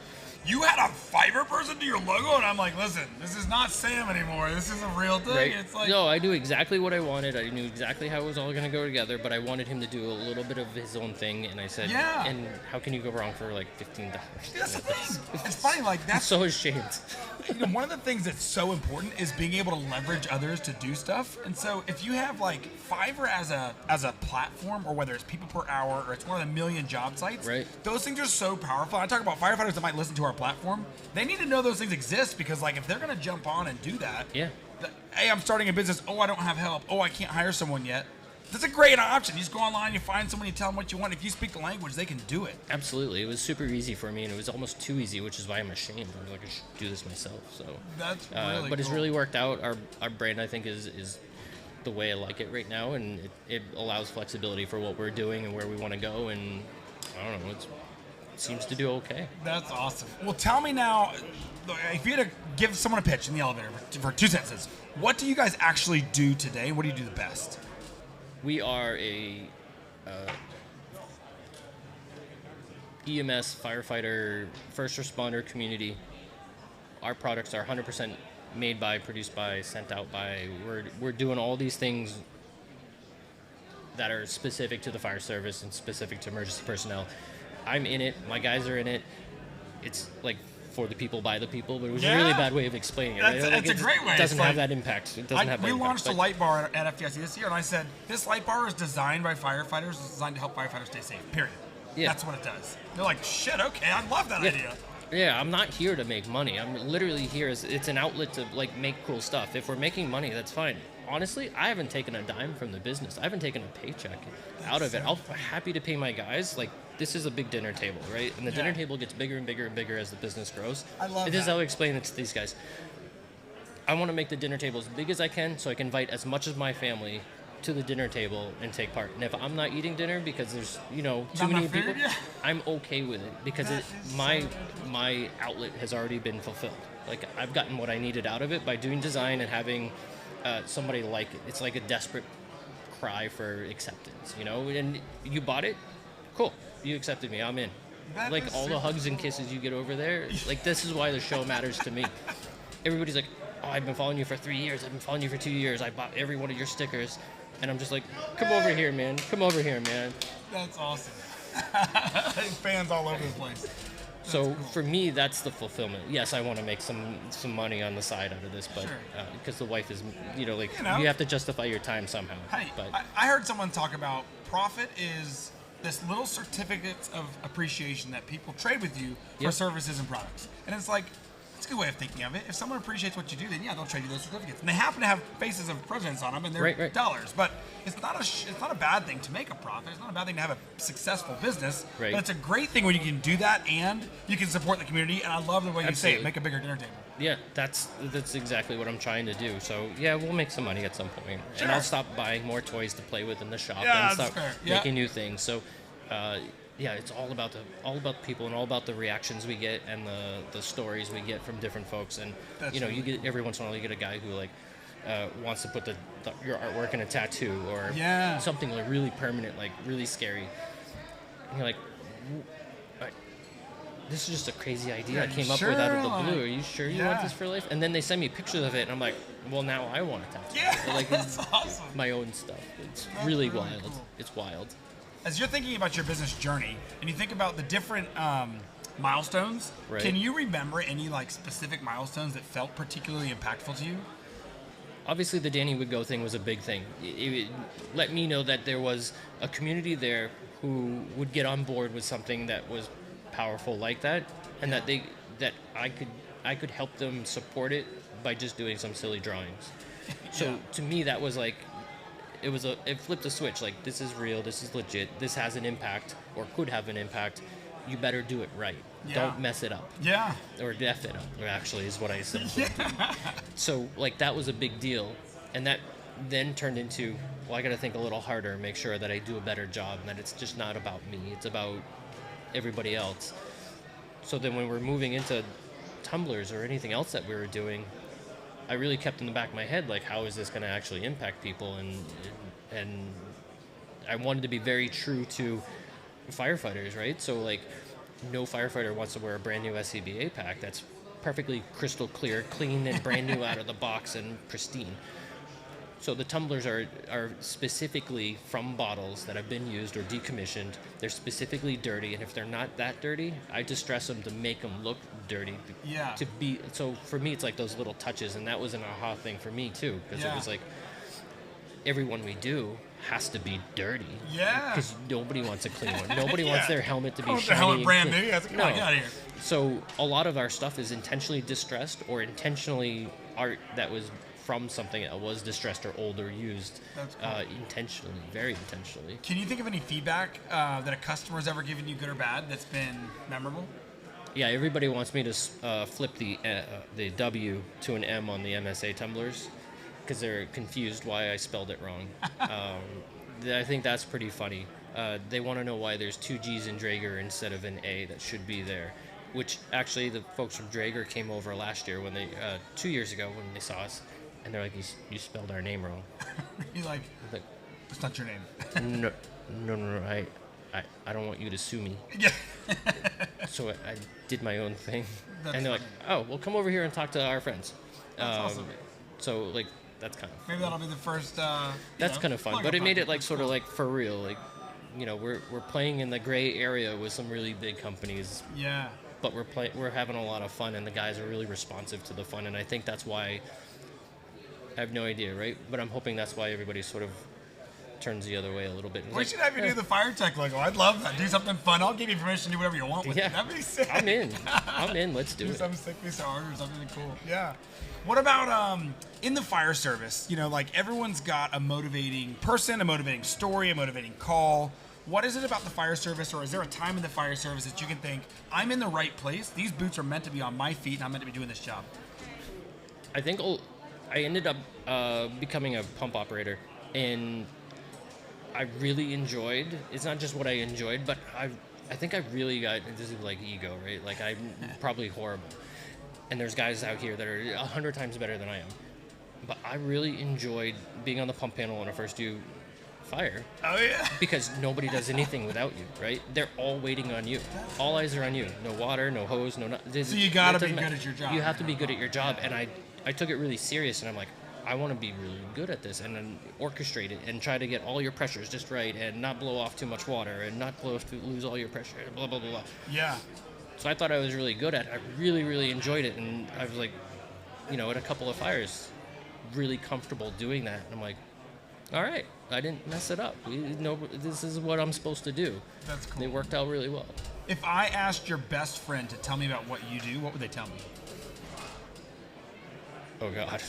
"You had a Fiverr person do your logo?" And I'm like, "Listen, this is not Sam anymore. This is a real thing." Right. It's like, No, I knew exactly what I wanted. I knew exactly how it was all going to go together, but I wanted him to do a little bit of his own thing, and I said, Yeah. And how can you go wrong for like $15? that's the thing. It's funny, like I'm that's so ashamed. one of the things that's so important is being able to leverage others to do stuff. And so if you have like Fiverr as a platform, or whether it's people per hour or it's one of the million job sites, Right. Those things are so powerful. I talk about firefighters that might listen to our platform. They need to know those things exist, because like if they're going to jump on and do that, Yeah. Hey, I'm starting a business. Oh, I don't have help. Oh, I can't hire someone yet. That's a great option. You just go online, you find someone, you tell them what you want. If you speak the language, they can do it. Absolutely. It was super easy for me, and it was almost too easy, which is why I'm ashamed. I was like, I should do this myself. So That's really but it's cool. really worked out. Our brand, I think, is the way I like it right now, and it allows flexibility for what we're doing and where we want to go, and I don't know, it seems to do okay. That's awesome. Well, tell me now, if you had to give someone a pitch in the elevator for 2 sentences, what do you guys actually do today, and what do you do the best? We are a EMS, firefighter, first responder community, our products are 100% made by, produced by, sent out by. We're doing all these things that are specific to the fire service and specific to emergency personnel. I'm in it. My guys are in it. It's like for the people, by the people, but it was a really bad way of explaining it. Right? That's a great way. It doesn't have that impact. It doesn't have that We impact, launched a light bar at FDIC this year, and I said, this light bar is designed by firefighters. It's designed to help firefighters stay safe, period. Yeah. That's what it does. They're like, shit, okay, I love that idea. Yeah, I'm not here to make money. I'm literally here as it's an outlet to like make cool stuff. If we're making money, that's fine. Honestly, I haven't taken a dime from the business. I haven't taken a paycheck out of it. I'm happy to pay my guys. Like, this is a big dinner table, right? And the dinner table gets bigger and bigger and bigger as the business grows. I love This is how I explain it to these guys. I want to make the dinner table as big as I can so I can invite as much of my family to the dinner table and take part. And if I'm not eating dinner because there's, too many people, I'm okay with it because my outlet has already been fulfilled. Like, I've gotten what I needed out of it by doing design and having somebody like it. It's like a desperate cry for acceptance, And you bought it? Cool. You accepted me. I'm in. Like, all the hugs and kisses you get over there, like, this is why the show matters to me. Everybody's like, oh, I've been following you for 3 years. I've been following you for 2 years. I bought every one of your stickers. And I'm just like, come over here, man. Come over here, man. That's awesome. Fans all over the place. So cool. For me, that's the fulfillment. Yes, I want to make some money on the side out of this, but because the wife is, you have to justify your time somehow. Hey, but I heard someone talk about profit is this little certificates of appreciation that people trade with you for services and products. And it's like, it's a good way of thinking of it. If someone appreciates what you do, then they'll trade you those certificates. And they happen to have faces of presidents on them, and they're dollars. But it's not a bad thing to make a profit. It's not a bad thing to have a successful business. Right. But it's a great thing when you can do that and you can support the community. And I love the way you say it, make a bigger dinner table. Yeah, that's exactly what I'm trying to do. So yeah, we'll make some money at some point, Sure. and I'll stop buying more toys to play with in the shop Yeah, and that's stop fair. making new things. So. It's all about the people and all about the reactions we get and the stories we get from different folks. And you get every once in a while you get a guy who wants to put your artwork in a tattoo or something like really permanent, like really scary. And you're like, this is just a crazy idea I came up with out of the blue. Are you sure you want this for life? And then they send me pictures of it, and I'm like, well, now I want a tattoo. Yeah, like, that's awesome. My own stuff. That's really wild. Cool. It's wild. As you're thinking about your business journey and you think about the different milestones, can you remember any specific milestones that felt particularly impactful to you? Obviously, the Danny Would Go thing was a big thing. It let me know that there was a community there who would get on board with something that was powerful like that, and that I could help them support it by just doing some silly drawings. So to me, that was like. It flipped a switch, like, this is real, this is legit, this has an impact, or could have an impact, you better do it right. Don't mess it up. Yeah. Or F it up, actually, is what I said. So, that was a big deal, and that then turned into, well, I gotta think a little harder and make sure that I do a better job, and that it's just not about me, it's about everybody else. So then when we're moving into Tumblers or anything else that we were doing, I really kept in the back of my head, how is this going to actually impact people? And I wanted to be very true to firefighters, right? So, no firefighter wants to wear a brand new SCBA pack that's perfectly crystal clear, clean, and brand new out of the box and pristine. So the tumblers are specifically from bottles that have been used or decommissioned. They're specifically dirty, and if they're not that dirty, I distress them to make them look dirty. Yeah. So for me, it's those little touches, and that was an aha thing for me too, because it was everyone we do has to be dirty. Yeah. Because nobody wants a clean one. Nobody wants their helmet to be shiny. Their helmet brand new. Get out of here. So a lot of our stuff is intentionally distressed or intentionally art that was from something that was distressed or old or used. That's cool. Intentionally, very intentionally. Can you think of any feedback that a customer's ever given you, good or bad, that's been memorable? Yeah, everybody wants me to flip the W to an M on the MSA tumblers because they're confused why I spelled it wrong. I think that's pretty funny. They want to know why there's 2 G's in Draeger instead of an A that should be there, which actually the folks from Draeger came over last year when 2 years ago when they saw us, and they're like, you spelled our name wrong. You're like, that's not your name. No, I don't want you to sue me. Yeah. So I did my own thing. That's And they're like, oh, well, come over here and talk to our friends. That's awesome. So, like, that's kind of Maybe that'll be the first. That's kind of fun. But it made it, like, sort of, like, for real. Like, you know, we're playing in the gray area with some really big companies. Yeah. But we're having a lot of fun, and the guys are really responsive to the fun. And I think that's why, I have no idea, right? But I'm hoping that's why everybody sort of turns the other way a little bit. We should have you do the Fire Tech logo. I'd love that. Do something fun. I'll give you permission to do whatever you want with it. That'd be sick. I'm in. Let's do it. Something sick piece of art or something cool. Yeah. What about in the fire service? You know, like everyone's got a motivating person, a motivating story, a motivating call. What is it about the fire service, or is there a time in the fire service that you can think, I'm in the right place, these boots are meant to be on my feet, and I'm meant to be doing this job? I think I ended up becoming a pump operator, and I really enjoyed, it's not just what I enjoyed, but I think I really got, this is like ego, right? Like I'm probably horrible. And there's guys out here that are 100 times better than I am. But I really enjoyed being on the pump panel when I first do fire. Oh, yeah. Because nobody does anything without you, right? They're all waiting on you. All eyes are on you. No water, no hose, no nothing. So you got to be good at your job. You have to be good at your job. And I took it really serious, and I'm like, I want to be really good at this and then orchestrate it and try to get all your pressures just right and not blow off too much water and not lose all your pressure, blah, blah, blah, blah. Yeah. So I thought I was really good at it. I really, really enjoyed it. And I was like, you know, at a couple of fires, really comfortable doing that. And I'm like, all right, I didn't mess it up. This is what I'm supposed to do. That's cool. They worked out really well. If I asked your best friend to tell me about what you do, what would they tell me? Oh, God.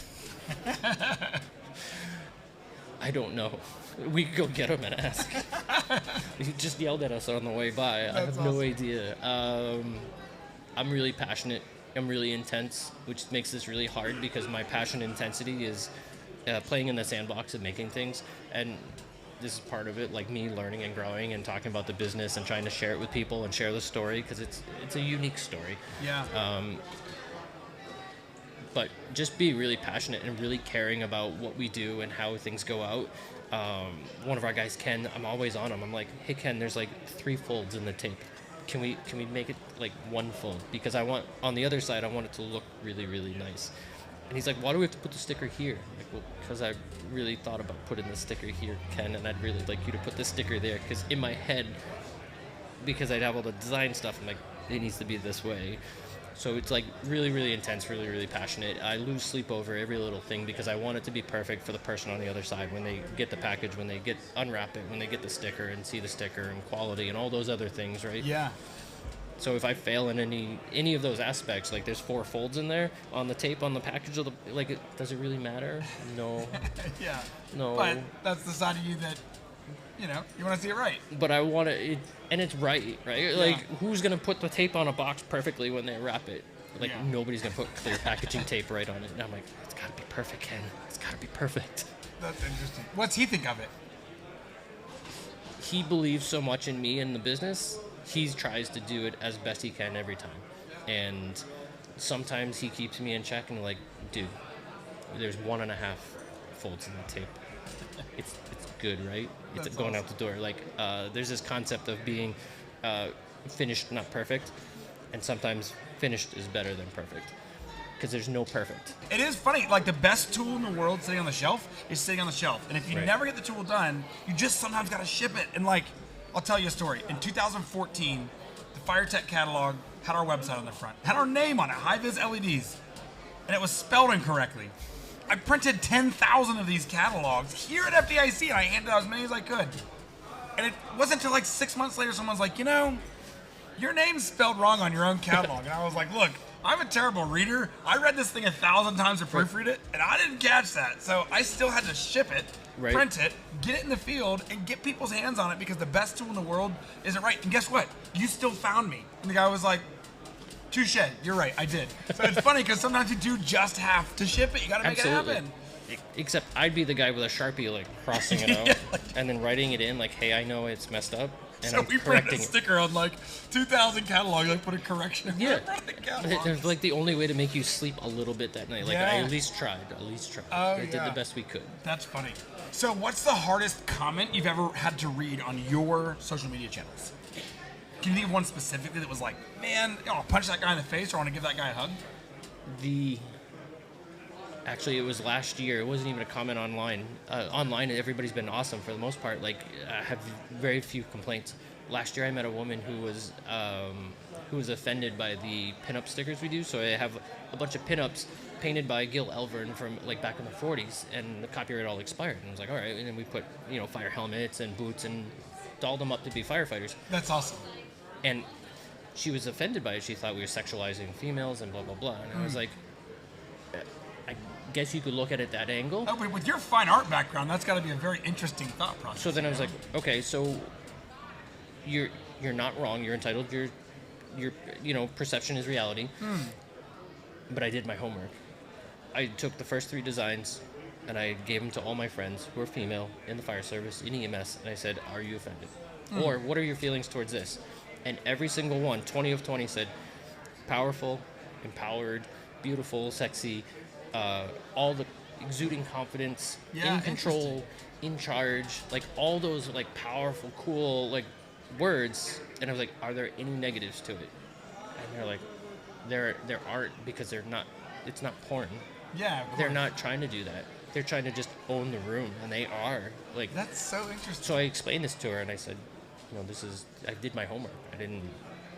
I don't know. We could go get him and ask. He just yelled at us on the way by. I have no idea. I'm really passionate. I'm really intense, which makes this really hard because my passion intensity is playing in the sandbox and making things. And this is part of it, like me learning and growing and talking about the business and trying to share it with people and share the story because it's a unique story. Yeah. But just be really passionate and really caring about what we do and how things go out. One of our guys, Ken, I'm always on him. I'm like, hey, Ken, there's like 3 folds in the tape. Can we make it like 1 fold? Because on the other side, I want it to look really, really nice. And he's like, why do we have to put the sticker here? I'm like, well, because I really thought about putting the sticker here, Ken, and I'd really like you to put the sticker there. Because in my head, because I'd have all the design stuff, I'm like, it needs to be this way. So it's like really, really intense, really, really passionate. I lose sleep over every little thing because I want it to be perfect for the person on the other side when they get the package, when they unwrap it, when they get the sticker and see the sticker and quality and all those other things, right? Yeah. So if I fail in any of those aspects, like there's 4 folds in there on the tape on the package of does it really matter? No. Yeah. No. But that's the side of you that, you want to see it right. But I want it, and it's right? Yeah. Like, who's going to put the tape on a box perfectly when they wrap it? Like, Yeah. Nobody's going to put clear packaging tape right on it. And I'm like, it's got to be perfect, Ken. It's got to be perfect. That's interesting. What's he think of it? He believes so much in me and the business, he tries to do it as best he can every time. And sometimes he keeps me in check and like, dude, there's 1.5 folds in the tape. It's good, right? It's That's going awesome. out the door. Like, there's this concept of being finished, not perfect, and sometimes finished is better than perfect because there's no perfect. It is funny. Like, the best tool in the world sitting on the shelf is sitting on the shelf. And if you Right. never get the tool done, you just sometimes got to ship it. And, like, I'll tell you a story. In 2014, the FireTech catalog had our website on the front, had our name on it, high-vis LEDs, and it was spelled incorrectly. I printed 10,000 of these catalogs here at FDIC, and I handed out as many as I could. And it wasn't until like 6 months later, someone's like, your name's spelled wrong on your own catalog. And I was like, look, I'm a terrible reader. I read this thing 1,000 times to proofread it, and I didn't catch that. So I still had to ship it, Right. print it, get it in the field, and get people's hands on it because the best tool in the world isn't right. And guess what? You still found me. And the guy was like, touche, you're right, I did. So it's funny because sometimes you do just have to ship it. You got to make Absolutely. it happen. Except I'd be the guy with a Sharpie like crossing it out and then writing it in like, hey, I know it's messed up. And So I'm we printed correcting a it. sticker on like 2,000 catalog, like put a correction in Yeah. front of the catalog. There's like the only way to make you sleep a little bit that night. Like I Yeah. at least tried. Oh, I did yeah. the best we could. That's funny. So what's the hardest comment you've ever had to read on your social media channels? Can you think of one specifically that was like, man, I'll punch that guy in the face or I want to give that guy a hug? Actually, it was last year. It wasn't even a comment online. Online, everybody's been awesome for the most part. Like, I have very few complaints. Last year, I met a woman who was offended by the pinup stickers we do. So I have a bunch of pinups painted by Gil Elvern from like back in the 40s, and the copyright all expired. And I was like, all right. And then we put fire helmets and boots and dolled them up to be firefighters. That's awesome. And she was offended by it. She thought we were sexualizing females and blah blah blah. And I was like, I guess you could look at it that angle. Oh, but with your fine art background, that's got to be a very interesting thought process. So then I was like, okay, so you're not wrong. You're entitled. Your perception is reality. But I did my homework. I took the first 3 designs and I gave them to all my friends who are female in the fire service, in EMS, and I said, are you offended? Or what are your feelings towards this? And every single one, 20 of 20 said, powerful, empowered, beautiful, sexy, all the exuding confidence, Yeah, in control, in charge, like all those like powerful, cool like words. And I was like, are there any negatives to it? And they're like, there aren't, because it's not porn. Yeah, of They're course. not trying to do that. They're trying to just own the room, and they are. Like, That's so interesting. so I explained this to her, and I said, I did my homework.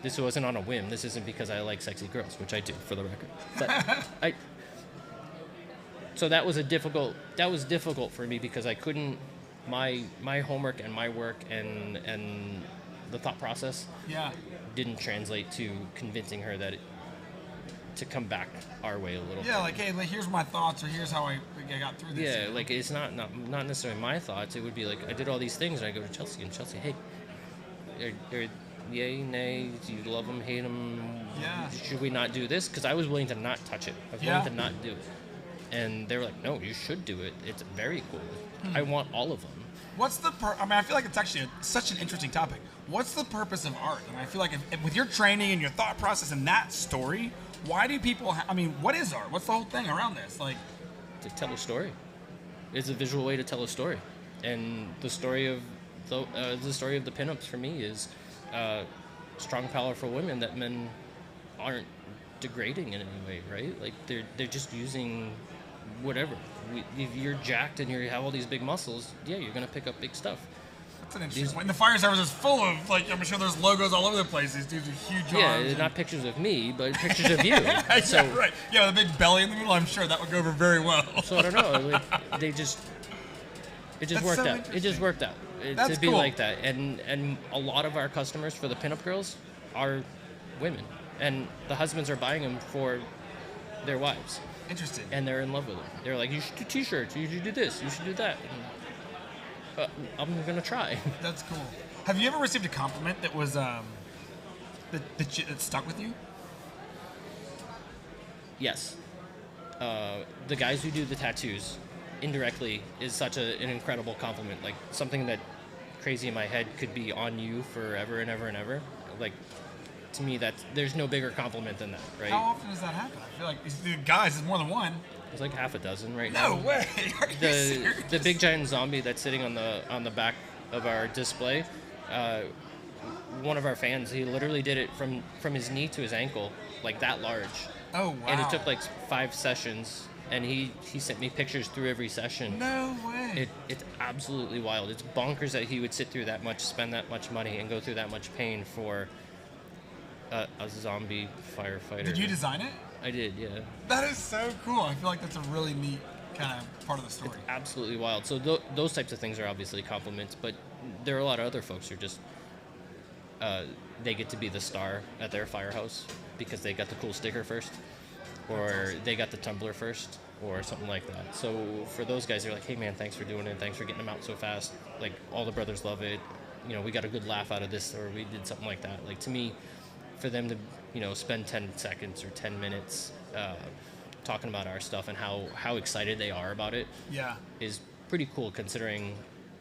This wasn't on a whim. This isn't because I like sexy girls, which I do, for the record. But so that was difficult for me because I couldn't, my homework and my work and the thought process Yeah. didn't translate to convincing her to come back our way a little. Yeah, like, hey, here's my thoughts, or here's how I got through this. Yeah, like it's not necessarily my thoughts. It would be like I did all these things, and I go to Chelsea, and Chelsea, hey, are yay, nay, do you love them, hate them? Yeah. Should we not do this? Because I was willing to not touch it. I was willing to not do it. And they were like, no, you should do it. It's very cool. I want all of them. What's the I feel like it's actually such an interesting topic. What's the purpose of art? And I feel like if with your training and your thought process and that story, why do people what is art? What's the whole thing around this? Like, To tell a story. It's a visual way to tell a story. And the story of the pinups for me is strong, powerful women that men aren't degrading in any way, right? Like they're just using whatever. If you're jacked and you have all these big muscles, yeah, you're gonna pick up big stuff. that's an interesting point. And the fire service is full of, like, I'm sure there's logos all over the place. These dudes with huge arms. Yeah, not pictures of me, but pictures of you. So, yeah, right. Yeah, with a big belly in the middle, I'm sure that would go over very well. so I don't know. Like, it just That's worked so out. It just interesting. worked out That's to be cool. like that. And a lot of our customers for the pinup girls are women, and the husbands are buying them for their wives, Interesting. and they're in love with them. They're like, you should do T-shirts. You should do this. You should do that. And, I'm gonna try. That's cool. Have you ever received a compliment that was that stuck with you? Yes. The guys who do the tattoos indirectly is such an incredible compliment. Like something that crazy in my head could be on you forever and ever and ever. Like, to me, there's no bigger compliment than that, right? How often does that happen? I feel like the guys, there's more than one. There's like half a dozen right now. No way. Are you serious? The big giant zombie that's sitting on the back of our display, one of our fans, he literally did it from his knee to his ankle, like that large. Oh, wow. And it took like 5 sessions, and he sent me pictures through every session. No way. It's absolutely wild. It's bonkers that he would sit through that much, spend that much money, and go through that much pain for a zombie firefighter. Did you design it? I did, yeah. That is so cool. I feel like that's a really neat kind of part of the story. Absolutely wild. So those types of things are obviously compliments, but there are a lot of other folks who are just they get to be the star at their firehouse because they got the cool sticker first, or they got the tumbler first, or something like that. So for those guys, they're like, hey man, thanks for doing it, thanks for getting them out so fast. Like, all the brothers love it. We got a good laugh out of this, or we did something like that. Like, to me, for them to spend 10 seconds or 10 minutes talking about our stuff and how excited they are about it Yeah. is pretty cool, considering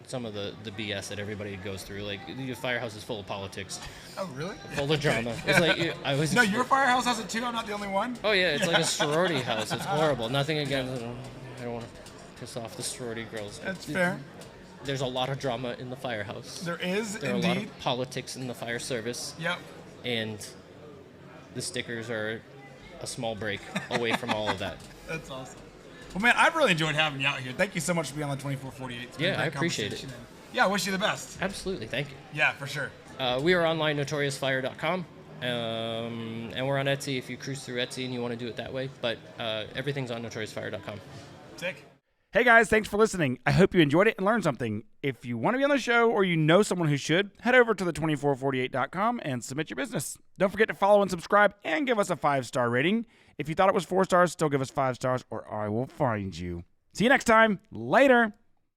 some of the BS that everybody goes through. Like, the Firehouse is full of politics, Oh, really? full of drama. It's like, I was... No, your Firehouse has it too. I'm not the only one. Oh, yeah, it's like a sorority house. It's horrible. Nothing against... I don't want to piss off the sorority girls. That's fair. There's a lot of drama in the Firehouse. There is, There are indeed. a lot of politics in the fire service. Yep. And the stickers are a small break away from all of that. That's awesome. Well, man, I've really enjoyed having you out here. Thank you so much for being on the 2448. It's been a Yeah, great I appreciate it. conversation. Yeah, I wish you the best. Absolutely. Thank you. Yeah, for sure. We are online, notoriousfire.com. And we're on Etsy if you cruise through Etsy and you want to do it that way. But everything's on notoriousfire.com. Sick. Hey guys, thanks for listening. I hope you enjoyed it and learned something. If you want to be on the show or you know someone who should, head over to the2448.com and submit your business. Don't forget to follow and subscribe and give us a 5-star rating. If you thought it was 4 stars, still give us 5 stars or I will find you. See you next time. Later.